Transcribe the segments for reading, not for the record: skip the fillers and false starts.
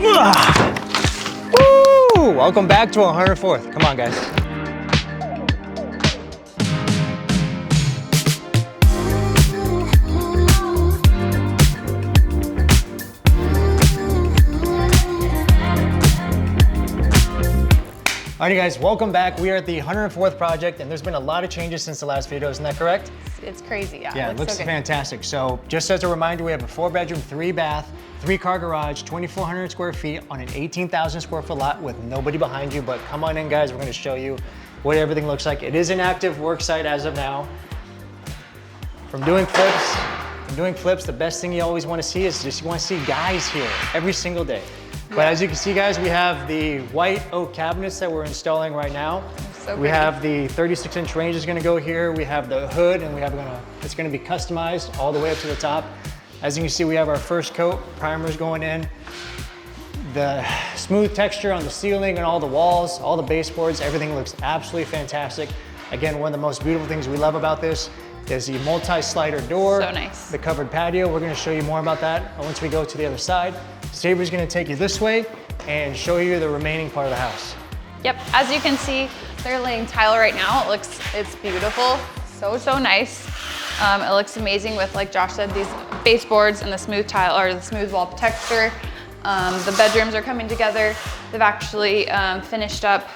Woo! Welcome back to 104th. Come on, guys. Alrighty guys, welcome back. We are at the 104th project and there's been a lot of changes since the last video, isn't that correct? It's crazy, yeah. Yeah, it looks so fantastic. So just as a reminder, we have a 4-bedroom, 3-bath, 3-car garage, 2,400 square feet on an 18,000 square foot lot with nobody behind you, but come on in guys, we're gonna show you what everything looks like. It is an active work site as of now. From doing flips, the best thing you always wanna see is just you wanna see guys here every single day. But as you can see guys, we have the white oak cabinets that we're installing right now. We have the 36-inch range is gonna go here. We have the hood and it's gonna be customized all the way up to the top. As you can see, we have our first coat, primers going in. The smooth texture on the ceiling and all the walls, all the baseboards, everything looks absolutely fantastic. Again, one of the most beautiful things we love about this is the multi-slider door. So nice. The covered patio. We're gonna show you more about that once we go to the other side. Sabree's gonna take you this way and show you the remaining part of the house. Yep, as you can see, they're laying tile right now. It's beautiful, so nice. It looks amazing with, like Josh said, these baseboards and the smooth tile or the smooth wall texture. The bedrooms are coming together. They've actually finished up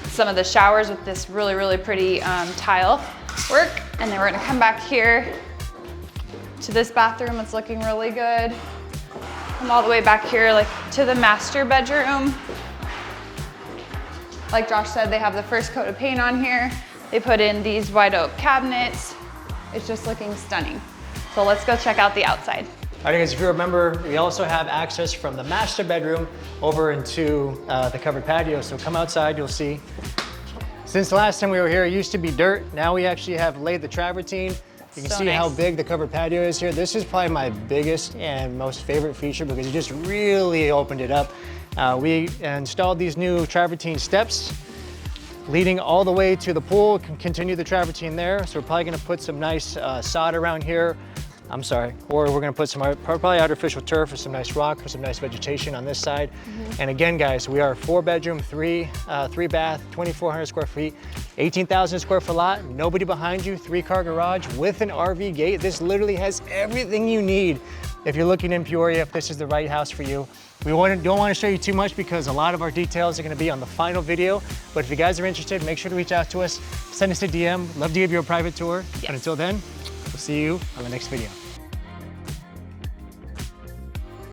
some of the showers with this really pretty tile work. And then we're gonna come back here to this bathroom. It's looking really good. Come all the way back here, like to the master bedroom. Like Josh said, they have the first coat of paint on here. They put in these white oak cabinets. It's just looking stunning. So let's go check out the outside. All right guys, if you remember, we also have access from the master bedroom over into the covered patio. So come outside, you'll see. Since the last time we were here, it used to be dirt. Now we actually have laid the travertine. You can see how big the covered patio is here. This is probably my biggest and most favorite feature because it just really opened it up. We installed these new travertine steps leading all the way to the pool. Can continue the travertine there. So we're probably gonna put some nice sod around here. Or we're gonna put some probably artificial turf or some nice rock or some nice vegetation on this side. And again, guys, we are 4-bedroom, 3-bath, 2,400 square feet, 18,000 square foot lot, nobody behind you, 3-car garage with an RV gate. This literally has everything you need if you're looking in Peoria, if this is the right house for you. We don't want to show you too much because a lot of our details are going to be on the final video. But if you guys are interested, make sure to reach out to us, send us a DM. Love to give you a private tour. Yes. But until then, we'll see you on the next video.